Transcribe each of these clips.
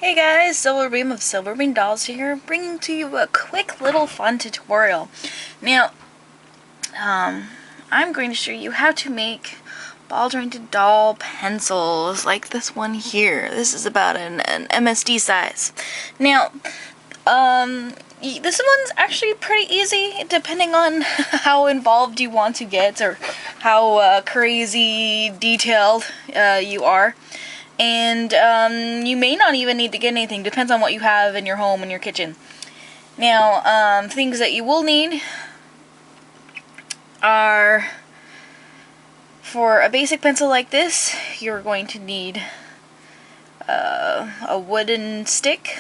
Hey guys, Silverbeam of Silverbeam Dolls here, bringing to you a quick little fun tutorial. Now, I'm going to show you how to make ball jointed doll pencils like this one here. This is about an MSD size. Now, this one's actually pretty easy depending on how involved you want to get or how crazy detailed you are. And you may not even need to get anything. Depends on what you have in your home and your kitchen. Now, things that you will need are, for a basic pencil like this, you're going to need a wooden stick.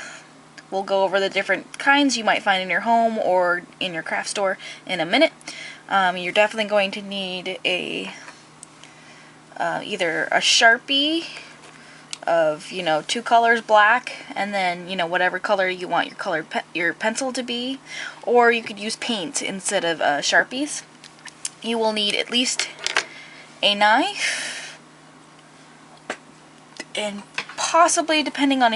We'll go over the different kinds you might find in your home or in your craft store in a minute. You're definitely going to need a either a Sharpie of, two colors, black, and then, whatever color you want your pencil to be, or you could use paint instead of Sharpies. You will need at least a knife, and possibly, depending on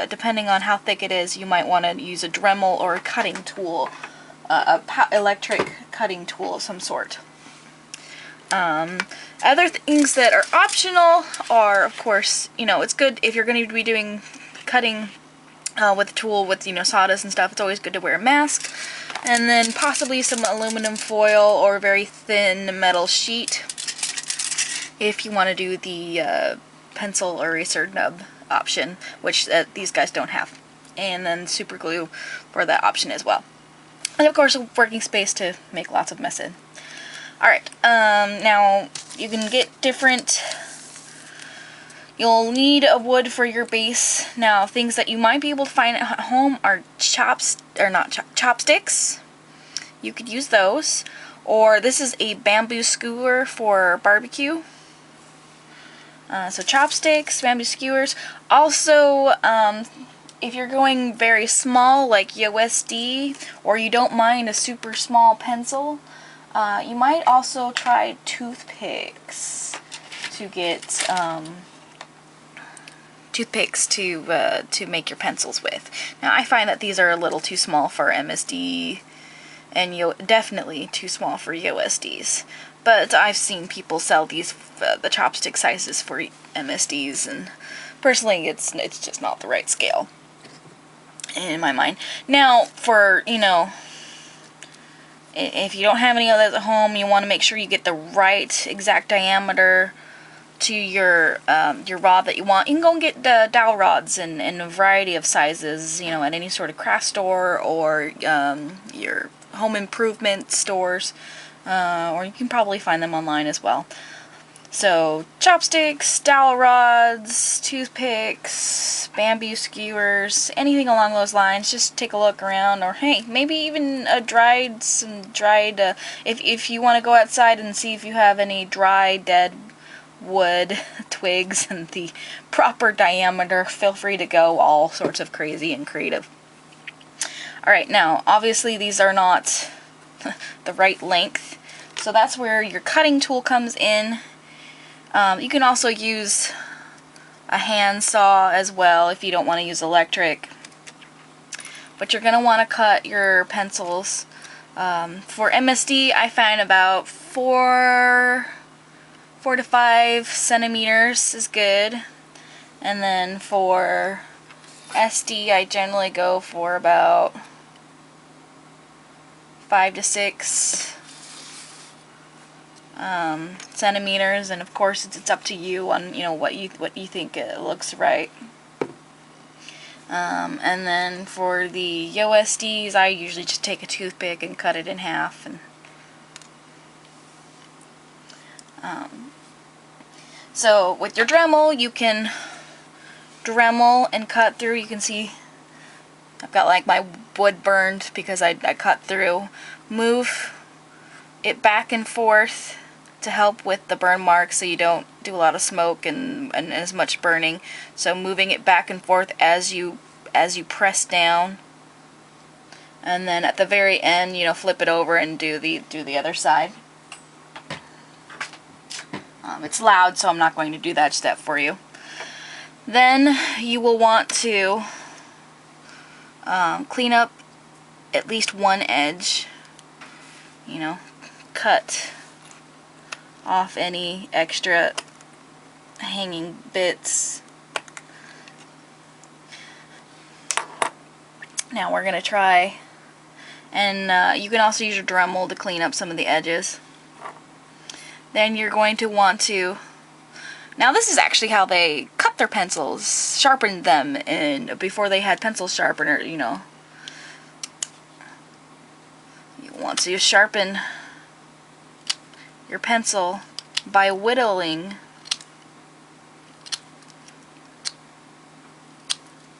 depending on how thick it is, you might want to use a Dremel or a cutting tool, electric cutting tool of some sort. Other things that are optional are, of course, it's good if you're going to be doing cutting with a tool with, sawdust and stuff. It's always good to wear a mask. And then possibly some aluminum foil or very thin metal sheet if you want to do the pencil eraser nub option, which these guys don't have. And then super glue for that option as well. And of course, a working space to make lots of mess in. Alright, now you can get different, you'll need a wood for your base. Now, things that you might be able to find at home are chopsticks. You could use those. Or this is a bamboo skewer for barbecue. So chopsticks, bamboo skewers. Also, if you're going very small, like USD, or you don't mind a super small pencil, you might also try toothpicks to get to make your pencils with. Now, I find that these are a little too small for MSD, and definitely too small for USDs. But I've seen people sell these the chopstick sizes for MSDs, and personally, it's just not the right scale in my mind. Now, for if you don't have any of those at home, you want to make sure you get the right exact diameter to your rod that you want. You can go and get the dowel rods in a variety of sizes, at any sort of craft store or your home improvement stores, or you can probably find them online as well. So, chopsticks, dowel rods, toothpicks, bamboo skewers, anything along those lines. Just take a look around, or hey, maybe even if you want to go outside and see if you have any dry, dead wood twigs and the proper diameter, feel free to go all sorts of crazy and creative. Alright, now, obviously these are not the right length, so that's where your cutting tool comes in. You can also use a hand saw as well if you don't want to use electric. But you're going to want to cut your pencils. For MSD, I find about 4 to 5 centimeters is good. And then for SD, I generally go for about 5 to 6 centimeters, and of course it's up to you on what you think looks right. And then for the USDs, I usually just take a toothpick and cut it in half. And so with your Dremel, you can Dremel and cut through. You can see I've got like my wood burned because I cut through. Move it back and forth to help with the burn marks, so you don't do a lot of smoke and as much burning. So moving it back and forth as you press down, and then at the very end, flip it over and do the other side. It's loud, so I'm not going to do that step for you. Then you will want to clean up at least one edge, you know, cut off any extra hanging bits. Now we're going to try, and you can also use your Dremel to clean up some of the edges. Then you're going to want to, now this is actually how they cut their pencils, sharpened them before they had pencil sharpener, you know. You want to sharpen your pencil by whittling,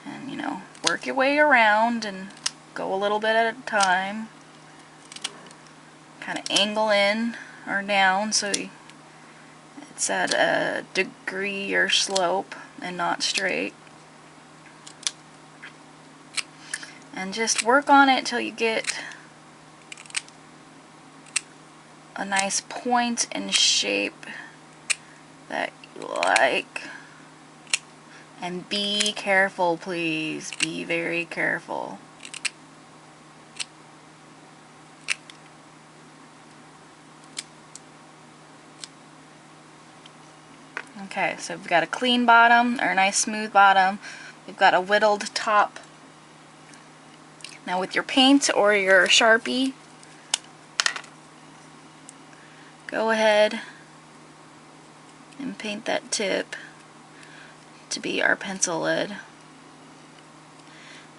and, you know, work your way around and go a little bit at a time. Kind of angle in or down so it's at a degree or slope and not straight. And just work on it till you get a nice point and shape that you like. And be careful, please. Be very careful. Okay, so we've got a clean bottom, or a nice smooth bottom. We've got a whittled top. Now with your paint or your Sharpie, go ahead and paint that tip to be our pencil lid.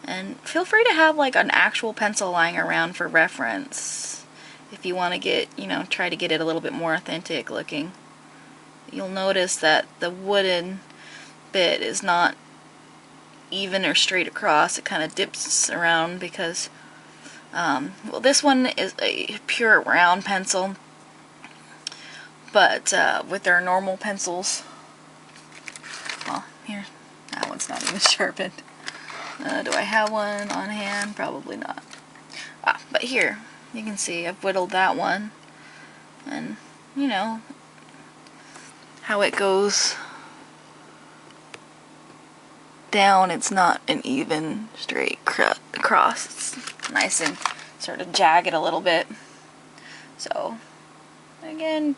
And feel free to have like an actual pencil lying around for reference if you want to get, you know, try to get it a little bit more authentic looking. You'll notice that the wooden bit is not even or straight across. It kind of dips around because, well, this one is a pure round pencil, but with our normal pencils, well, here, that one's not even sharpened. Do I have one on hand? Probably not. But here, you can see I've whittled that one, and, you know, how it goes down, it's not an even straight across. It's nice and sort of jagged a little bit. So again,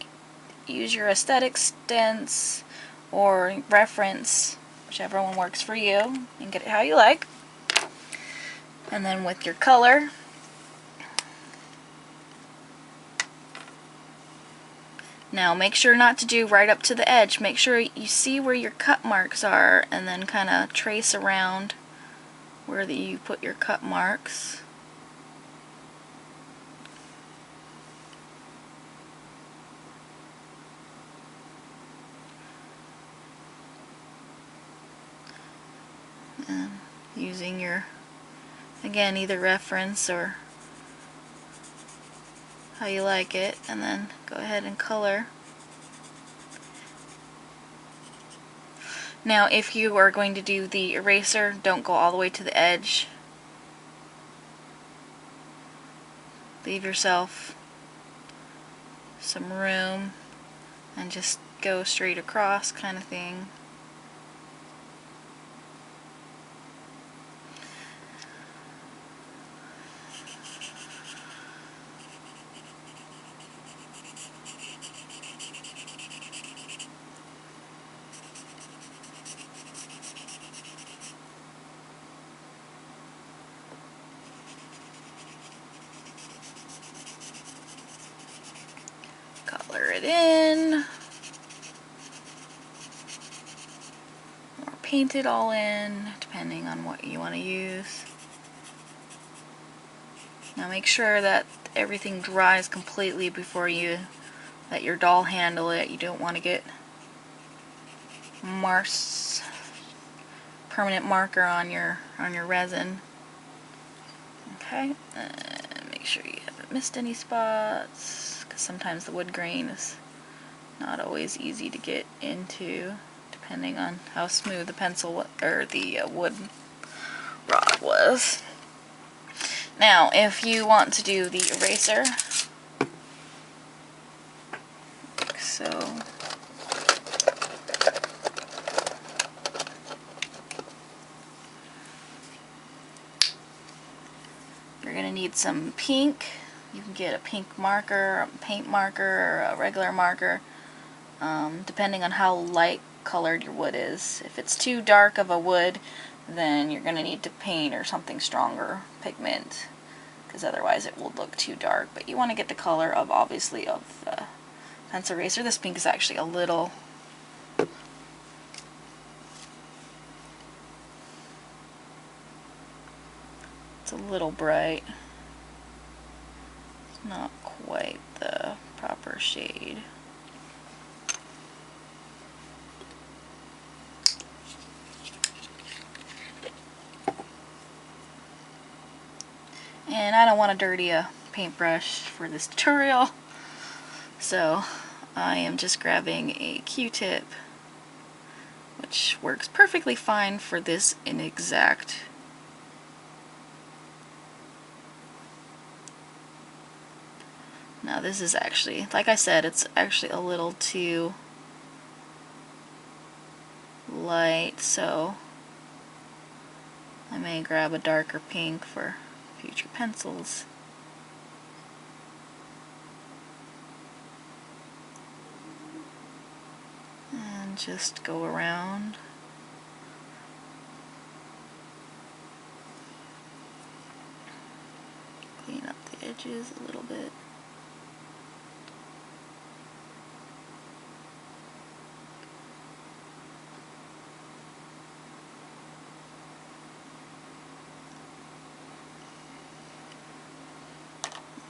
use your aesthetic stents or reference, whichever one works for you, and get it how you like. And then with your color, now make sure not to do right up to the edge. Make sure you see where your cut marks are and then kind of trace around where you put your cut marks. And using your, again, either reference or how you like it, and then go ahead and color. Now if you are going to do the eraser, don't go all the way to the edge. Leave yourself some room and just go straight across kind of thing. Color it in, or paint it all in, depending on what you want to use. Now make sure that everything dries completely before you let your doll handle it. You don't want to get permanent marker on your resin. Okay, and make sure you haven't missed any spots, because sometimes the wood grain is not always easy to get into, depending on how smooth the pencil or the wood rod was. Now, if you want to do the eraser, so going to need some pink. You can get a pink marker, a paint marker, or a regular marker, depending on how light colored your wood is. If it's too dark of a wood, then you're going to need to paint or something stronger pigment, because otherwise it will look too dark. But you want to get the color of, obviously, of the pencil eraser. This pink is actually a little bright. It's not quite the proper shade. And I don't want to dirty a paintbrush for this tutorial, so I am just grabbing a Q-tip, which works perfectly fine for this exact. Now this is actually, like I said, it's actually a little too light, so I may grab a darker pink for future pencils. And just go around. Clean up the edges a little bit.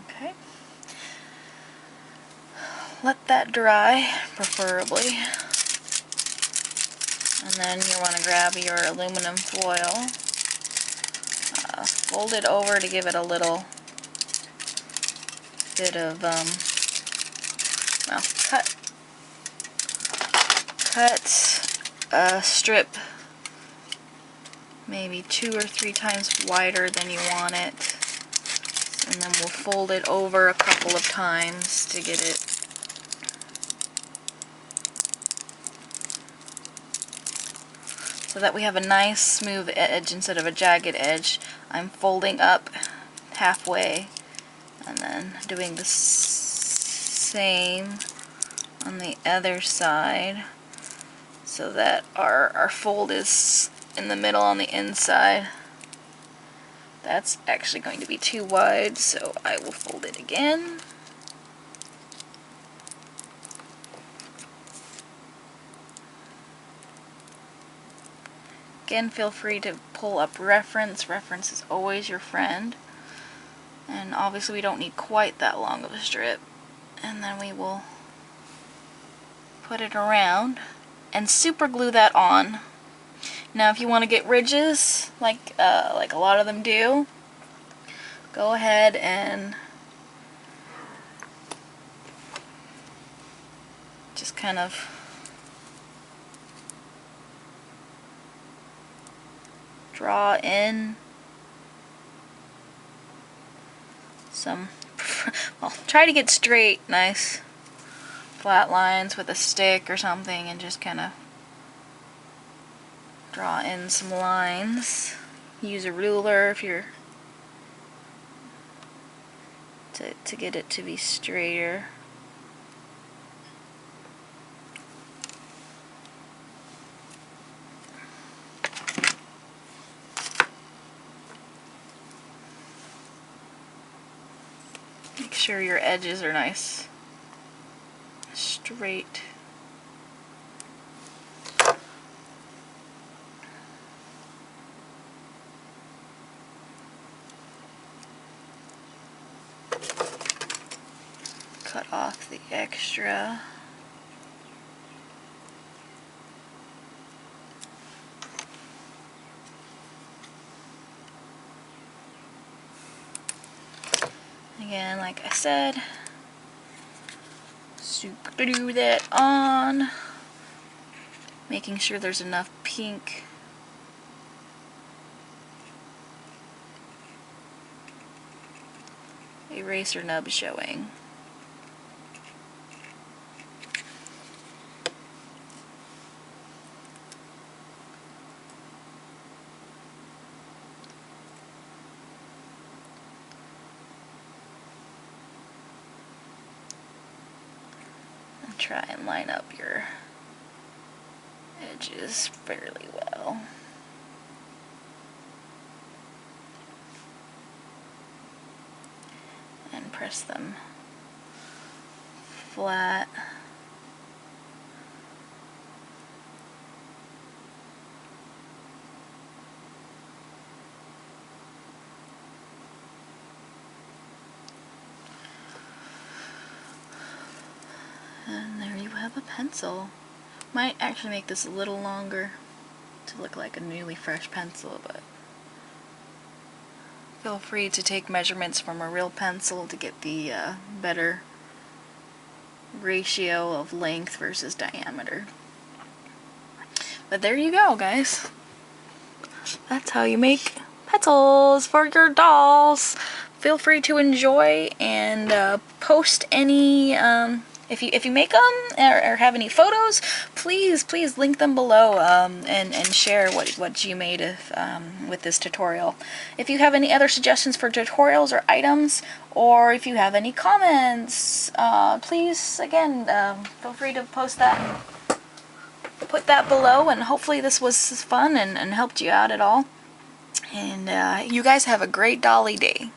Okay. Let that dry, preferably. And then you want to grab your aluminum foil, fold it over to give it a little bit of, well, cut a strip maybe 2 or 3 times wider than you want it. And then we'll fold it over a couple of times to get it so that we have a nice smooth edge instead of a jagged edge. I'm folding up halfway and then doing the same on the other side so that our fold is in the middle on the inside. That's actually going to be too wide, so I will fold it again. Again, feel free to pull up reference. Reference is always your friend. And obviously we don't need quite that long of a strip. And then we will put it around and super glue that on. Now if you want to get ridges, like a lot of them do, go ahead and just kind of draw in some, well, try to get straight, nice flat lines with a stick or something, and just kind of draw in some lines. Use a ruler if you're to get it to be straighter. Make sure your edges are nice, straight. Cut off the extra. Again, like I said, super glue that on, making sure there's enough pink eraser nub showing. try and line up your edges fairly well. And press them flat. And there you have a pencil. Might actually make this a little longer to look like a newly fresh pencil, but feel free to take measurements from a real pencil to get the better ratio of length versus diameter. But there you go, guys. That's how you make pencils for your dolls. Feel free to enjoy and post any if you make them or have any photos, please link them below and share what you made with this tutorial. If you have any other suggestions for tutorials or items, or if you have any comments, please again feel free to post that, put that below, and hopefully this was fun and helped you out at all. And you guys have a great dolly day.